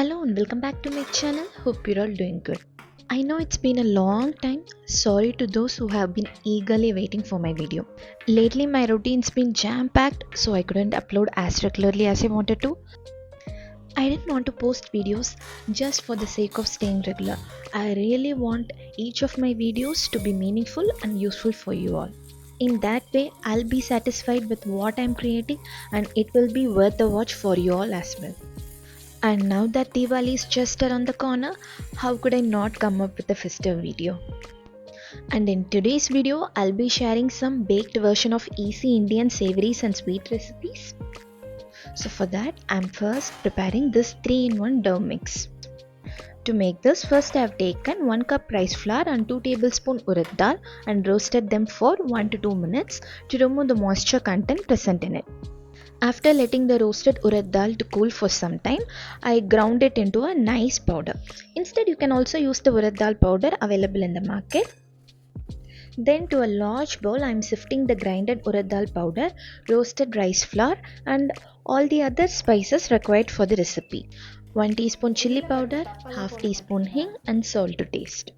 Hello and welcome back to my channel. Hope you're all doing good. I know it's been a long time. Sorry to those who have been eagerly waiting for my video. Lately my routine's been jam-packed, so I couldn't upload as regularly as I wanted to. I didn't want to post videos just for the sake of staying regular. I really want each of my videos to be meaningful and useful for you all. In that way, I'll be satisfied with what I'm creating and it will be worth the watch for you all as well. And now that Diwali is just around the corner, how could I not come up with a festive video? And in today's video, I'll be sharing some baked version of easy Indian savories and sweet recipes. So for that, I'm first preparing this 3-in-1 dough mix. To make this, first I have taken 1 cup rice flour and 2 tablespoons urad dal and roasted them for 1 to 2 minutes to remove the moisture content present in it. After letting the roasted urad dal to cool for some time, I ground it into a nice powder. Instead, you can also use the urad dal powder available in the market. Then to a large bowl, I am sifting the grinded urad dal powder, roasted rice flour and all the other spices required for the recipe. 1 teaspoon chili powder, half teaspoon hing and salt to taste.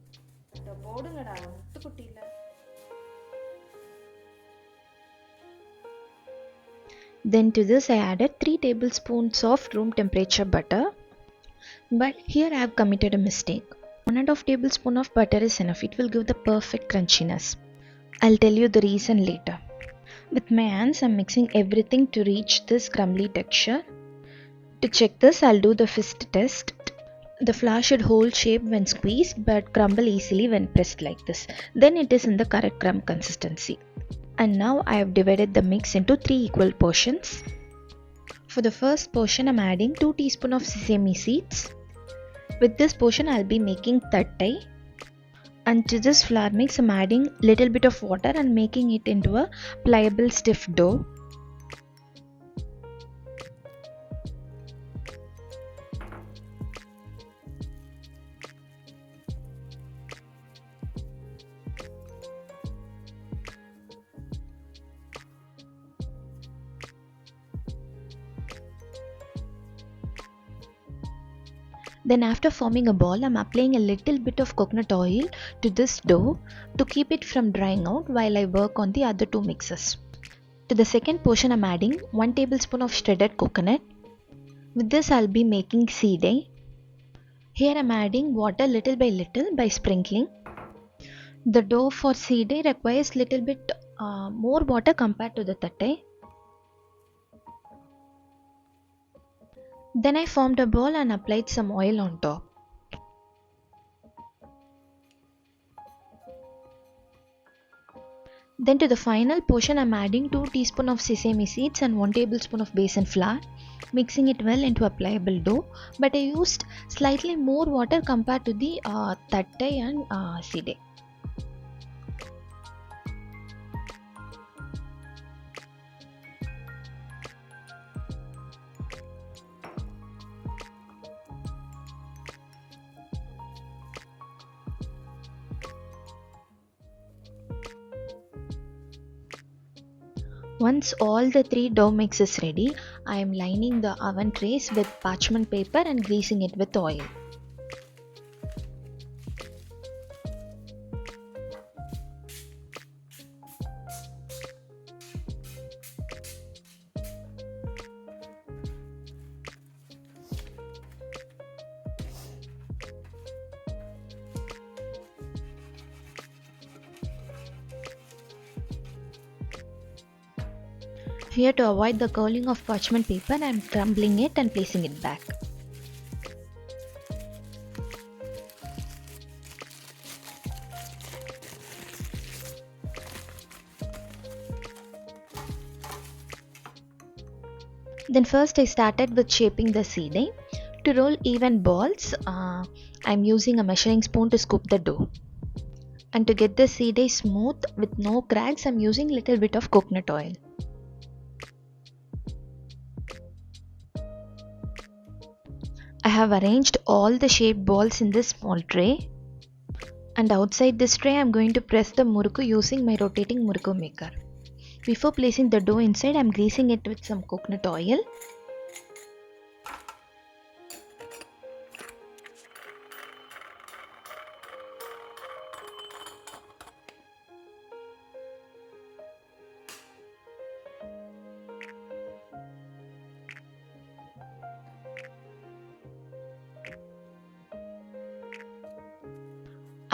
Then to this I added 3 tablespoons of room temperature butter. But here I have committed a mistake. 1.5 tablespoon of butter is enough. It will give the perfect crunchiness. I'll tell you the reason later. With my hands I'm mixing everything to reach this crumbly texture. To check this I'll do the fist test. The flour should hold shape when squeezed but crumble easily when pressed like this. Then it is in the correct crumb consistency. And now I have divided the mix into 3 equal portions. For the first portion I am adding 2 teaspoons of sesame seeds. With this portion I will be making thattai. And to this flour mix I am adding little bit of water and making it into a pliable stiff dough. Then after forming a ball, I am applying a little bit of coconut oil to this dough to keep it from drying out while I work on the other 2 mixes. To the second portion I am adding 1 tablespoon of shredded coconut. With this I will be making seedai. Here I am adding water little by sprinkling. The dough for seedai requires little bit more water compared to the thattai. Then I formed a ball and applied some oil on top. Then to the final portion I am adding 2 teaspoons of sesame seeds and 1 tablespoon of besan flour, mixing it well into a pliable dough, but I used slightly more water compared to the thattai and seedai. Once all the 3 dough mix is ready, I am lining the oven trays with parchment paper and greasing it with oil. Here to avoid the curling of parchment paper, I am crumbling it and placing it back. Then first I started with shaping the seedai. To roll even balls, I am using a measuring spoon to scoop the dough. And to get the seedai smooth with no cracks, I am using little bit of coconut oil. I have arranged all the shaped balls in this small tray, and outside this tray I am going to press the muruku using my rotating muruku maker. Before placing the dough inside, I am greasing it with some coconut oil.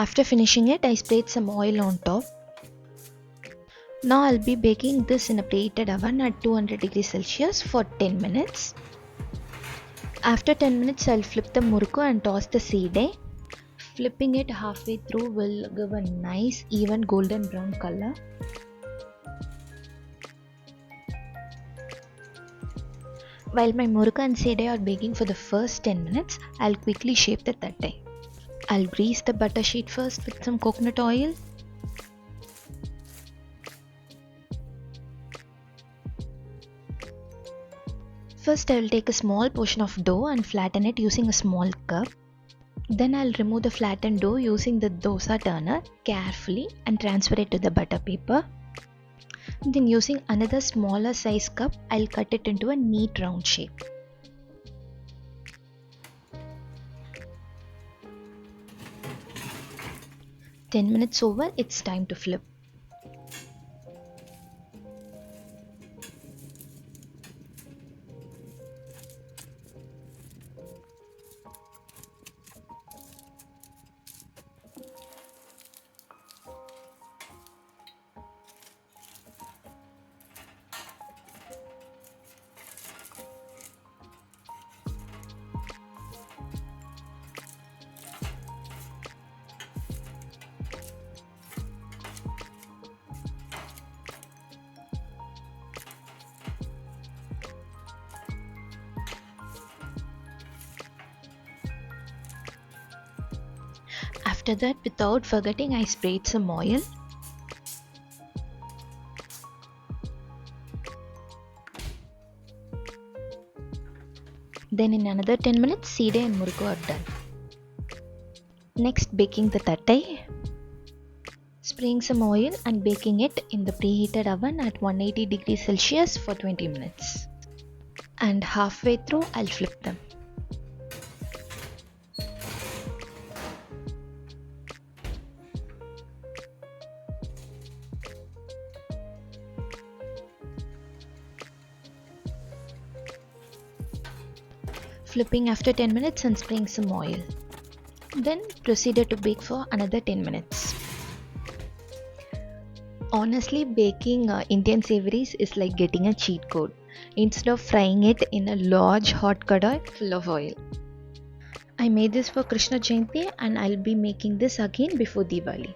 After finishing it, I sprayed some oil on top. Now I'll be baking this in a preheated oven at 200 degrees Celsius for 10 minutes. After 10 minutes, I'll flip the muruku and toss the seedai. Flipping it halfway through will give a nice even golden brown color. While my muruku and seedai are baking for the first 10 minutes, I'll quickly shape the thattai. I'll grease the butter sheet first with some coconut oil. First, I will take a small portion of dough and flatten it using a small cup. Then I'll remove the flattened dough using the dosa turner carefully and transfer it to the butter paper. Then using another smaller size cup, I'll cut it into a neat round shape. "10 minutes over, it's time to flip. After that, without forgetting, I sprayed some oil. Then in another 10 minutes, seedai and muruku are done. Next, baking the thattai. Spraying some oil and baking it in the preheated oven at 180 degrees Celsius for 20 minutes. And halfway through, I'll flip them. Flipping after 10 minutes and spraying some oil. Then proceeded to bake for another 10 minutes. Honestly, baking Indian savories is like getting a cheat code instead of frying it in a large hot kadai full of oil. I made this for Krishna Jayanti and I'll be making this again before Diwali.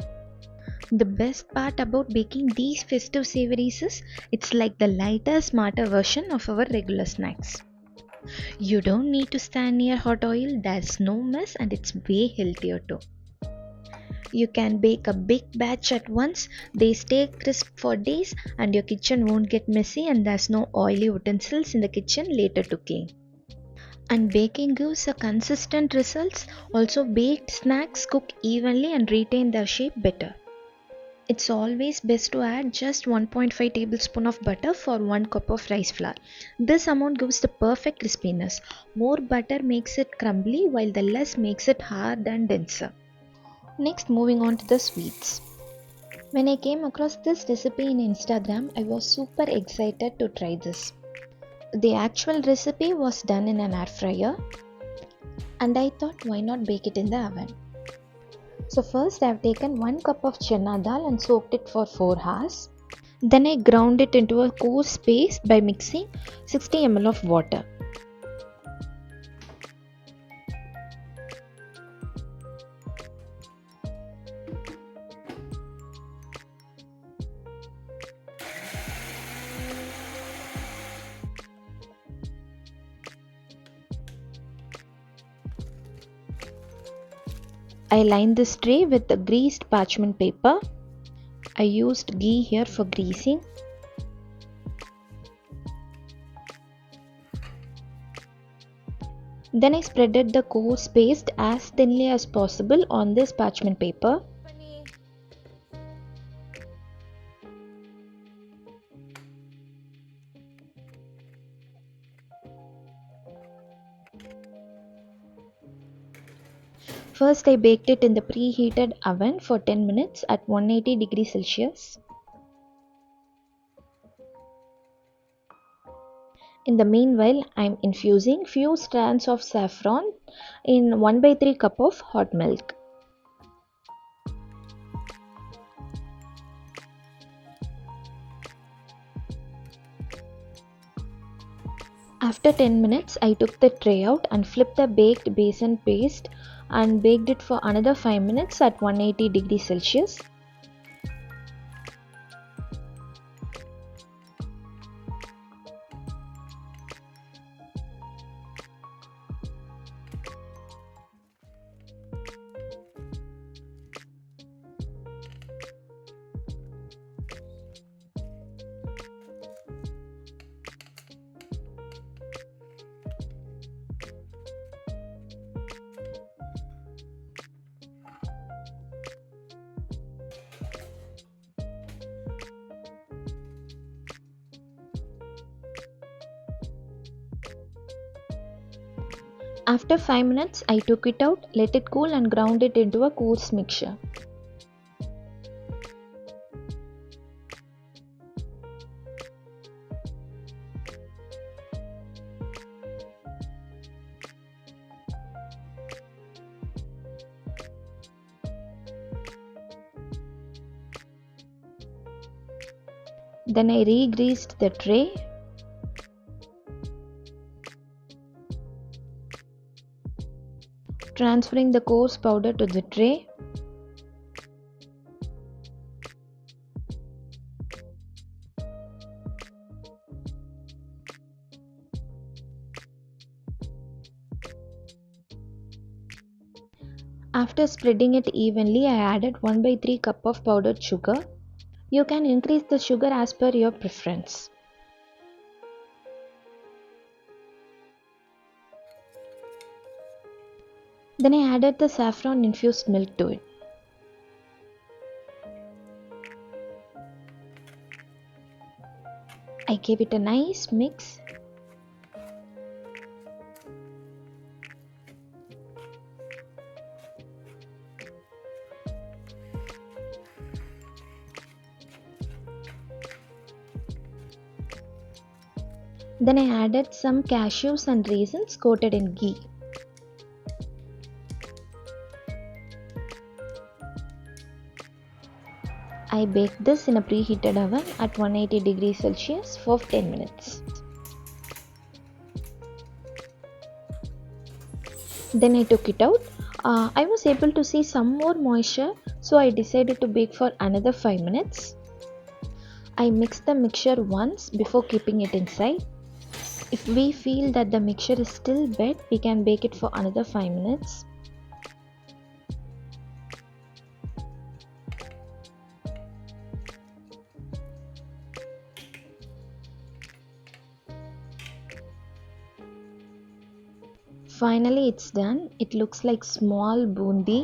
The best part about baking these festive savories is it's like the lighter, smarter version of our regular snacks. You don't need to stand near hot oil, there's no mess, and it's way healthier too. You can bake a big batch at once, they stay crisp for days, and your kitchen won't get messy, and there's no oily utensils in the kitchen later to clean. And baking gives a consistent results. Also, baked snacks cook evenly and retain their shape better. It's always best to add just 1.5 tablespoon of butter for 1 cup of rice flour. This amount gives the perfect crispiness. More butter makes it crumbly while the less makes it hard and denser. Next, moving on to the sweets. When I came across this recipe in Instagram, I was super excited to try this. The actual recipe was done in an air fryer and I thought why not bake it in the oven. So first I have taken 1 cup of chana dal and soaked it for 4 hours. Then I ground it into a coarse paste by mixing 60 ml of water. I lined this tray with the greased parchment paper. I used ghee here for greasing. Then I spreaded the coarse paste as thinly as possible on this parchment paper. First, I baked it in the preheated oven for 10 minutes at 180 degrees Celsius. In the meanwhile, I am infusing few strands of saffron in 1/3 cup of hot milk. After 10 minutes, I took the tray out and flipped the baked besan paste and baked it for another 5 minutes at 180 degrees Celsius. After 5 minutes, I took it out, let it cool and ground it into a coarse mixture. Then I re-greased the tray. Transferring the coarse powder to the tray. After spreading it evenly, I added 1/3 cup of powdered sugar. You can increase the sugar as per your preference. Then I added the saffron infused milk to it. I gave it a nice mix. Then I added some cashews and raisins coated in ghee. I baked this in a preheated oven at 180 degrees Celsius for 10 minutes. Then I took it out. I was able to see some more moisture, so I decided to bake for another 5 minutes. I mixed the mixture once before keeping it inside. If we feel that the mixture is still wet, we can bake it for another 5 minutes. Finally, it's done. It looks like small bundi.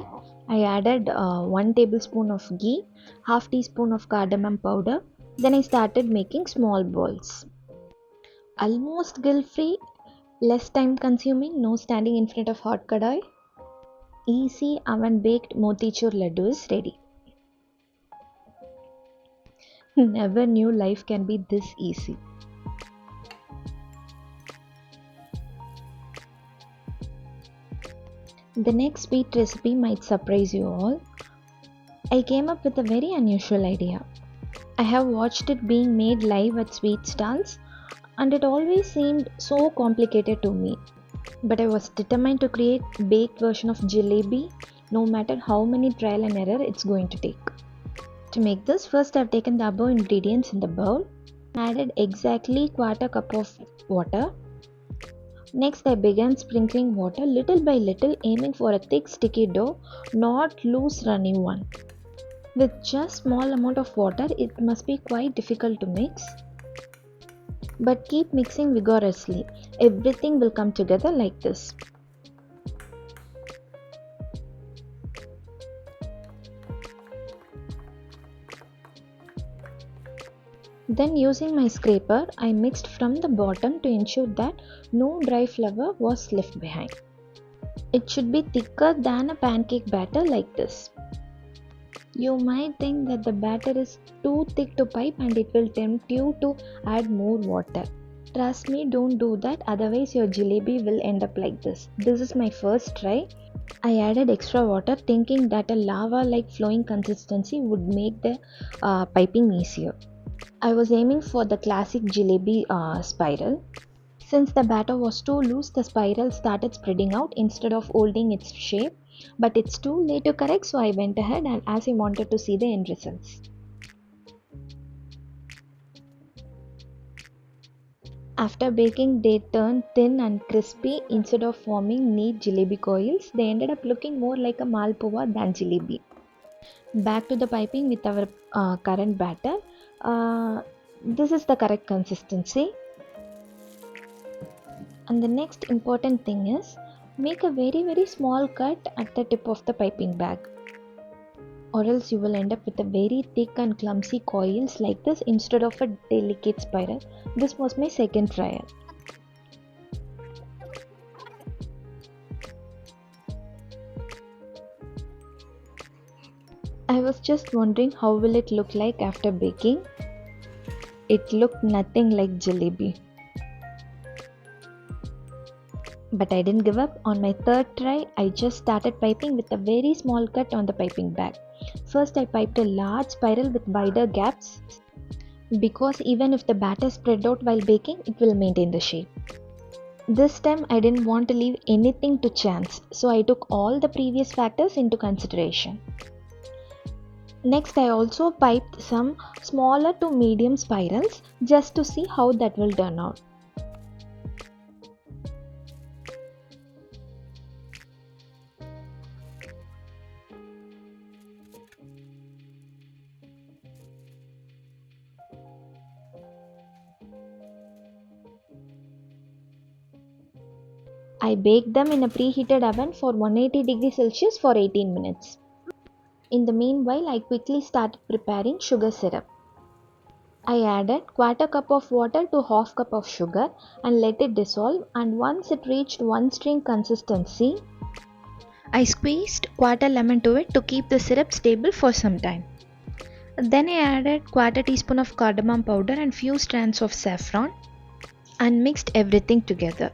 I added 1 tablespoon of ghee, half teaspoon of cardamom powder. Then I started making small balls. Almost guilt-free, less time consuming, no standing in front of hot kadai. Easy oven baked motichur ladoo is ready. Never knew life can be this easy. The next sweet recipe might surprise you all. I came up with a very unusual idea. I have watched it being made live at sweet stalls and it always seemed so complicated to me. But I was determined to create a baked version of jalebi no matter how many trial and error it's going to take. To make this, first I have taken the above ingredients in the bowl, added exactly 1/4 cup of water. Next, I began sprinkling water little by little, aiming for a thick sticky dough, not loose runny one. With just small amount of water, it must be quite difficult to mix. But keep mixing vigorously. Everything will come together like this. Then using my scraper, I mixed from the bottom to ensure that no dry flour was left behind. It should be thicker than a pancake batter like this. You might think that the batter is too thick to pipe and it will tempt you to add more water. Trust me, don't do that, otherwise your jalebi will end up like this. This is my first try. I added extra water thinking that a lava-like flowing consistency would make the piping easier. I was aiming for the classic jalebi spiral. Since the batter was too loose, the spiral started spreading out instead of holding its shape. But it's too late to correct, so I went ahead and as I wanted to see the end results. After baking, they turned thin and crispy. Instead of forming neat jalebi coils, they ended up looking more like a malpova than jalebi. Back to the piping with our current batter. Uh, this is the correct consistency. And the next important thing is make a very small cut at the tip of the piping bag, or else you will end up with a very thick and clumsy coils like this instead of a delicate spiral. This was my second trial. I was just wondering how will it look like after baking. It looked nothing like jalebi. But I didn't give up. On my third try, I just started piping with a very small cut on the piping bag. First, I piped a large spiral with wider gaps because even if the batter spread out while baking, it will maintain the shape. This time, I didn't want to leave anything to chance, so I took all the previous factors into consideration. Next, I also piped some smaller to medium spirals just to see how that will turn out. I baked them in a preheated oven for 180 degrees Celsius for 18 minutes. In the meanwhile, I quickly started preparing sugar syrup. I added quarter cup of water to half cup of sugar and let it dissolve, and once it reached one string consistency, I squeezed quarter lemon to it to keep the syrup stable for some time. Then I added quarter teaspoon of cardamom powder and few strands of saffron and mixed everything together.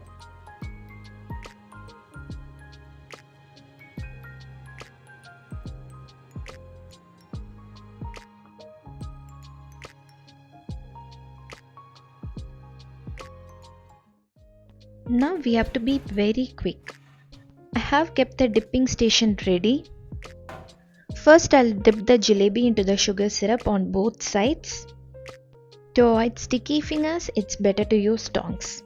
Now we have to be very quick. I have kept the dipping station ready. First I'll dip the jalebi into the sugar syrup on both sides. To avoid sticky fingers, it's better to use tongs.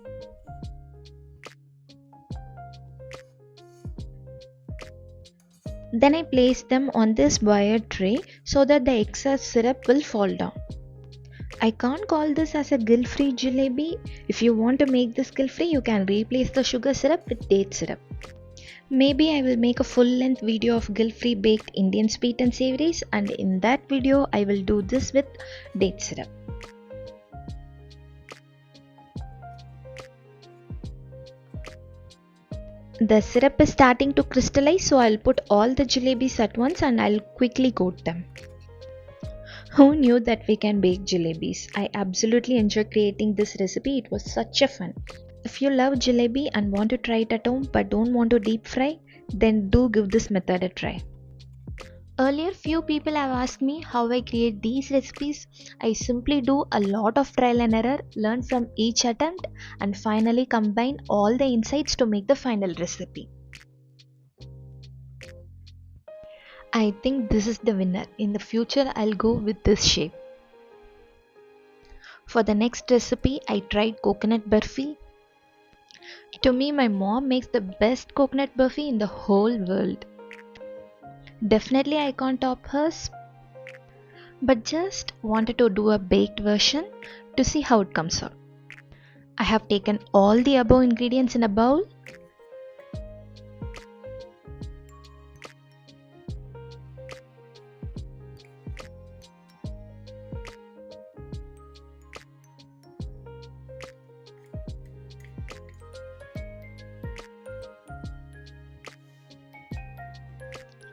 Then I place them on this wire tray so that the excess syrup will fall down. I can't call this as a guilt-free jalebi. If you want to make this guilt-free, you can replace the sugar syrup with date syrup. Maybe I will make a full-length video of guilt-free baked Indian sweet and savories, and in that video I will do this with date syrup. The syrup is starting to crystallize, so I'll put all the jalebis at once and I'll quickly coat them. Who knew that we can bake jalebis? I absolutely enjoy creating this recipe. It was such a fun. If you love jalebi and want to try it at home but don't want to deep fry, then do give this method a try. Earlier, few people have asked me how I create these recipes. I simply do a lot of trial and error, learn from each attempt, and finally combine all the insights to make the final recipe. I think this is the winner. In the future, I'll go with this shape. For the next recipe, I tried coconut burfi. To me, my mom makes the best coconut burfi in the whole world. Definitely I can't top hers, but just wanted to do a baked version to see how it comes out. I have taken all the above ingredients in a bowl.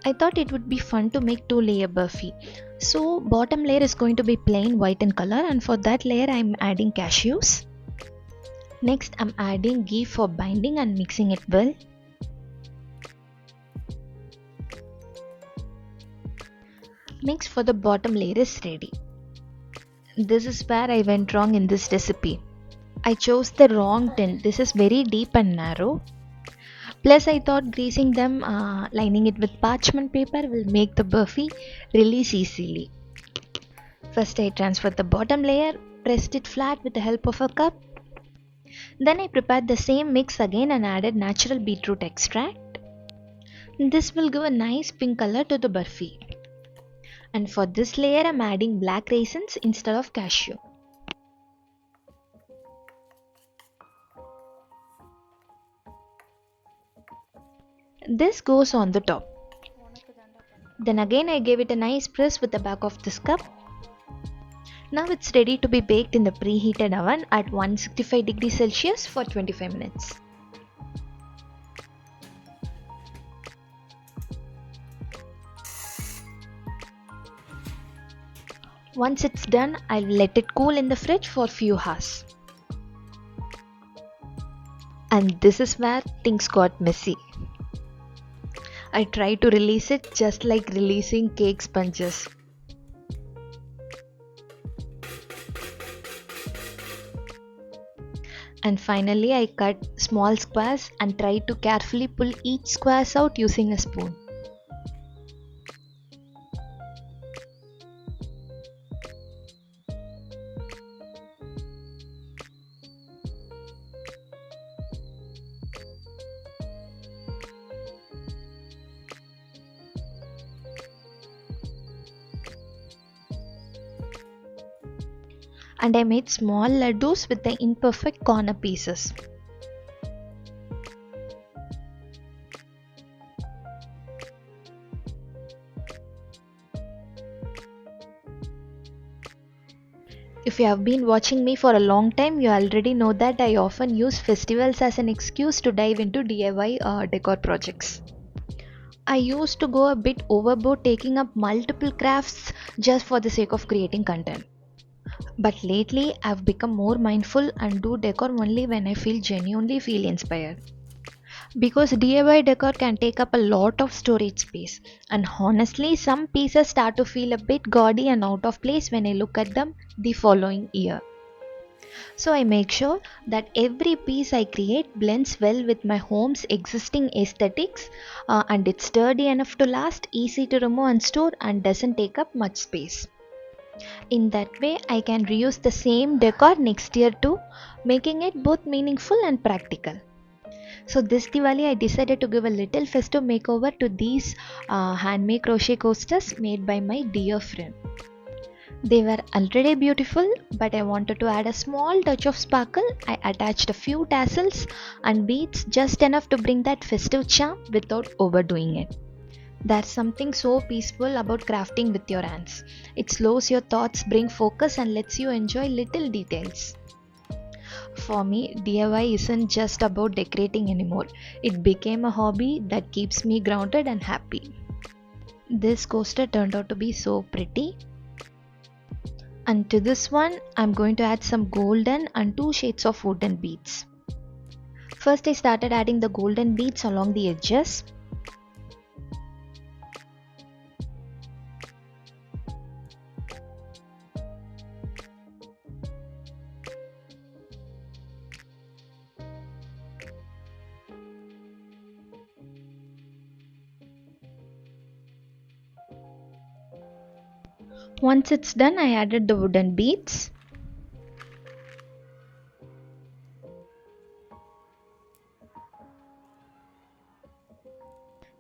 I thought it would be fun to make 2-layer burfi. So bottom layer is going to be plain white in color, and for that layer I am adding cashews. Next I am adding ghee for binding and mixing it well. Mix for the bottom layer is ready. This is where I went wrong in this recipe. I chose the wrong tin. This is very deep and narrow. Plus, I thought greasing them, lining it with parchment paper will make the burfi release easily. First, I transferred the bottom layer, pressed it flat with the help of a cup. Then, I prepared the same mix again and added natural beetroot extract. This will give a nice pink color to the burfi. And for this layer, I'm adding black raisins instead of cashew. This goes on the top. Then again I gave it a nice press with the back of this cup. Now it's ready to be baked in the preheated oven at 165 degrees Celsius for 25 minutes. Once it's done, I'll let it cool in the fridge for a few hours. And this is where things got messy. I tried to release it just like releasing cake sponges. And finally I cut small squares and tried to carefully pull each squares out using a spoon. And I made small ladoos with the imperfect corner pieces. If you have been watching me for a long time, you already know that I often use festivals as an excuse to dive into DIY decor projects. I used to go a bit overboard, taking up multiple crafts just for the sake of creating content. But lately, I've become more mindful and do decor only when I genuinely feel inspired. Because DIY decor can take up a lot of storage space, and honestly, some pieces start to feel a bit gaudy and out of place when I look at them the following year. So I make sure that every piece I create blends well with my home's existing aesthetics, and it's sturdy enough to last, easy to remove and store, and doesn't take up much space. In that way, I can reuse the same decor next year too, making it both meaningful and practical. So this Diwali, I decided to give a little festive makeover to these handmade crochet coasters made by my dear friend. They were already beautiful, but I wanted to add a small touch of sparkle. I attached a few tassels and beads, just enough to bring that festive charm without overdoing it. There's something so peaceful about crafting with your hands. It slows your thoughts, brings focus, and lets you enjoy little details. For me, DIY isn't just about decorating anymore. It became a hobby that keeps me grounded and happy. This coaster turned out to be so pretty. And to this one, I'm going to add some golden and 2 shades of wooden beads. First, I started adding the golden beads along the edges. Once it's done, I added the wooden beads.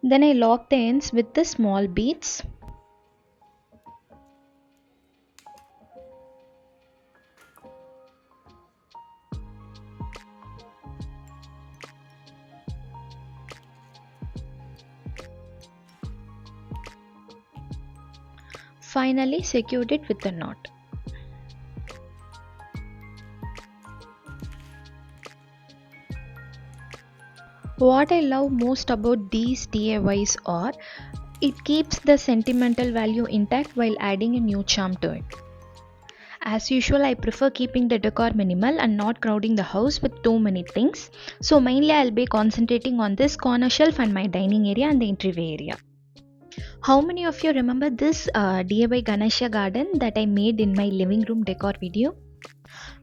Then I locked the ends with the small beads. Finally secured it with a knot. What I love most about these DIYs are it keeps the sentimental value intact while adding a new charm to it. As usual, I prefer keeping the decor minimal and not crowding the house with too many things. So mainly I'll be concentrating on this corner shelf and my dining area and the entryway area. How many of you remember this DIY Ganesha garden that I made in my living room decor video?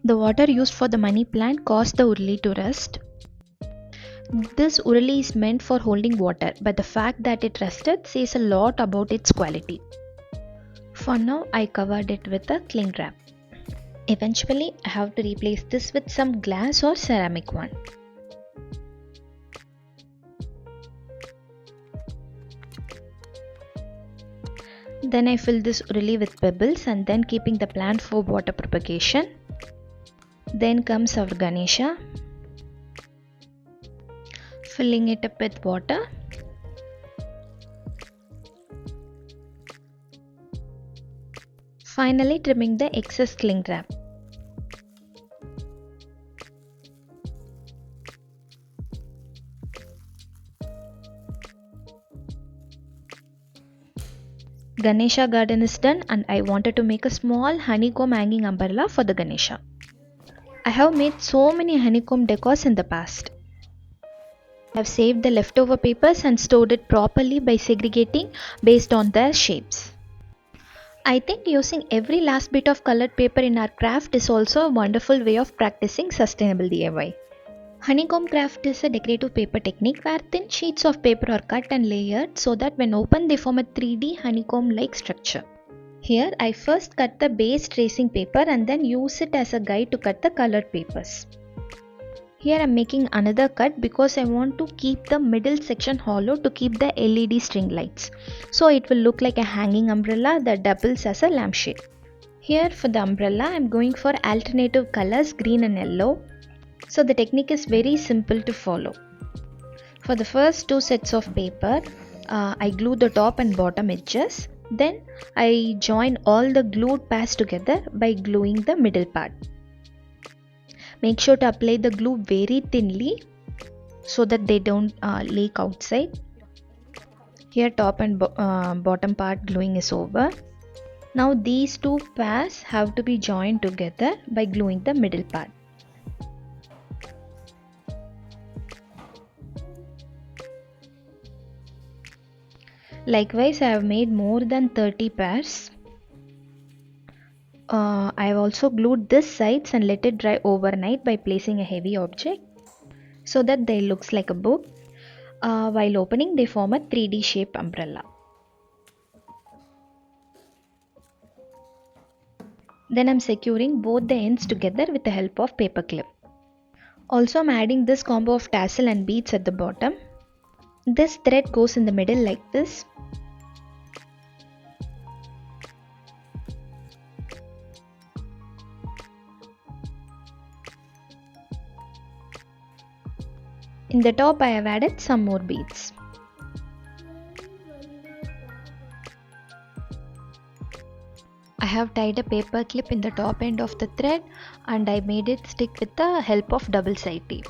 The water used for the money plant caused the urli to rust. This urli is meant for holding water, but the fact that it rusted says a lot about its quality. For now, I covered it with a cling wrap. Eventually, I have to replace this with some glass or ceramic one. Then I fill this urli with pebbles and then keeping the plant for water propagation. Then comes our Ganesha, filling it up with water. Finally, trimming the excess cling wrap. Ganesha garden is done and I wanted to make a small honeycomb hanging umbrella for the Ganesha. I have made so many honeycomb decors in the past. I have saved the leftover papers and stored it properly by segregating based on their shapes. I think using every last bit of colored paper in our craft is also a wonderful way of practicing sustainable DIY. Honeycomb craft is a decorative paper technique where thin sheets of paper are cut and layered so that when opened they form a 3D honeycomb-like structure. Here I first cut the base tracing paper and then use it as a guide to cut the colored papers. Here I am making another cut because I want to keep the middle section hollow to keep the LED string lights. So it will look like a hanging umbrella that doubles as a lampshade. Here for the umbrella I am going for alternative colors green and yellow. So the technique is very simple to follow. For the first two sets of paper, I glue the top and bottom edges. Then I join all the glued parts together by gluing the middle part. Make sure to apply the glue very thinly so that they don't leak outside. Here top and bottom part gluing is over. Now these two pairs have to be joined together by gluing the middle part. Likewise, I have made more than 30 pairs. I have also glued this sides and let it dry overnight by placing a heavy object so that they looks like a book. While opening, they form a 3D shape umbrella. Then I am securing both the ends together with the help of paper clip. Also, I am adding this combo of tassel and beads at the bottom. This thread goes in the middle like this. In the top I have added some more beads. I have tied a paper clip in the top end of the thread and I made it stick with the help of double side tape.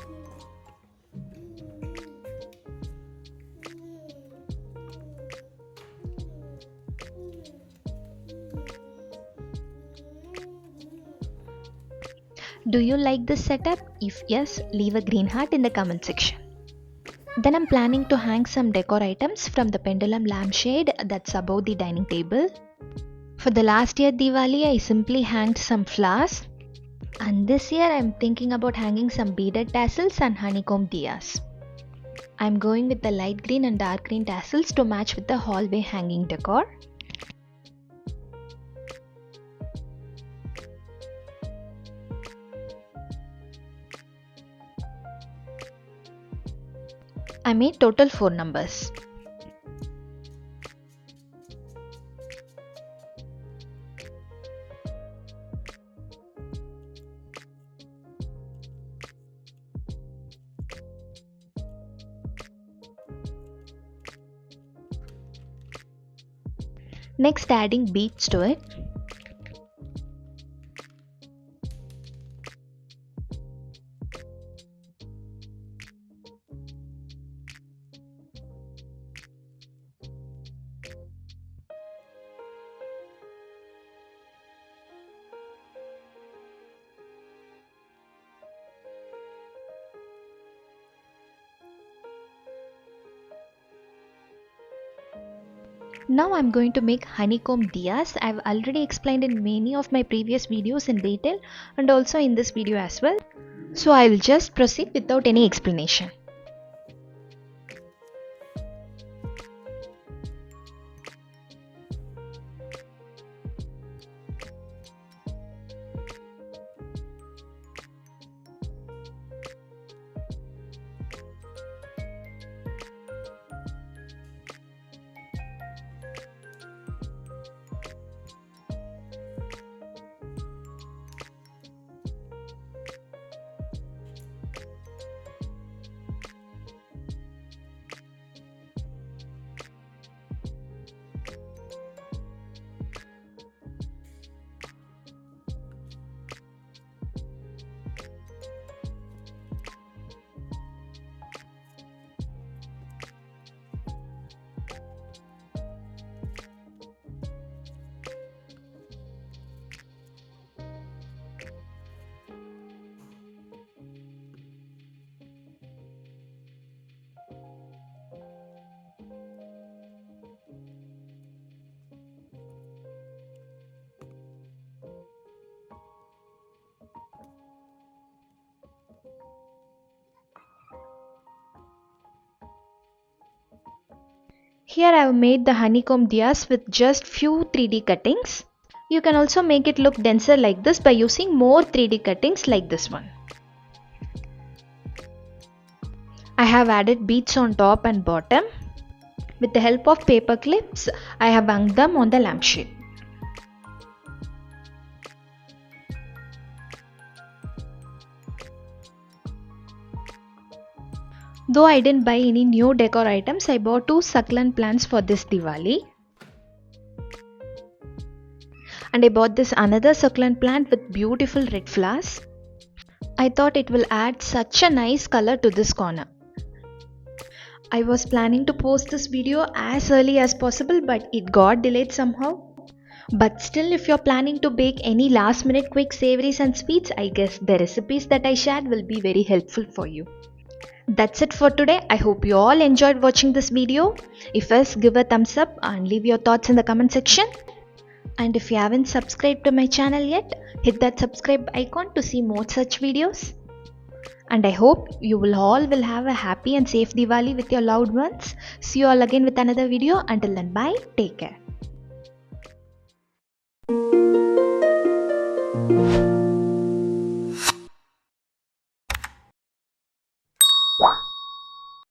Do you like this setup? If yes, leave a green heart in the comment section. Then I'm planning to hang some decor items from the pendulum lampshade that's above the dining table. For the last year Diwali, I simply hanged some flowers. And this year I'm thinking about hanging some beaded tassels and honeycomb diyas. I'm going with the light green and dark green tassels to match with the hallway hanging decor. I made total 4 numbers. Next, adding beads to it. Now I'm going to make honeycomb diyas. I've already explained in many of my previous videos in detail and also in this video as well. So I will just proceed without any explanation. Here I have made the honeycomb diyas with just few 3D cuttings. You can also make it look denser like this by using more 3D cuttings like this one. I have added beads on top and bottom. With the help of paper clips, I have hung them on the lampshade. Though I didn't buy any new decor items, I bought 2 succulent plants for this Diwali. And I bought this another succulent plant with beautiful red flowers. I thought it will add such a nice color to this corner. I was planning to post this video as early as possible, but it got delayed somehow. But still, if you're planning to bake any last minute quick savories and sweets, I guess the recipes that I shared will be very helpful for you. That's it for today. I hope you all enjoyed watching this video. If yes, give a thumbs up and leave your thoughts in the comment section. And if you haven't subscribed to my channel yet, hit that subscribe icon to see more such videos. And I hope you will have a happy and safe Diwali with your loved ones. See you all again with another video. Until then, bye. Take care.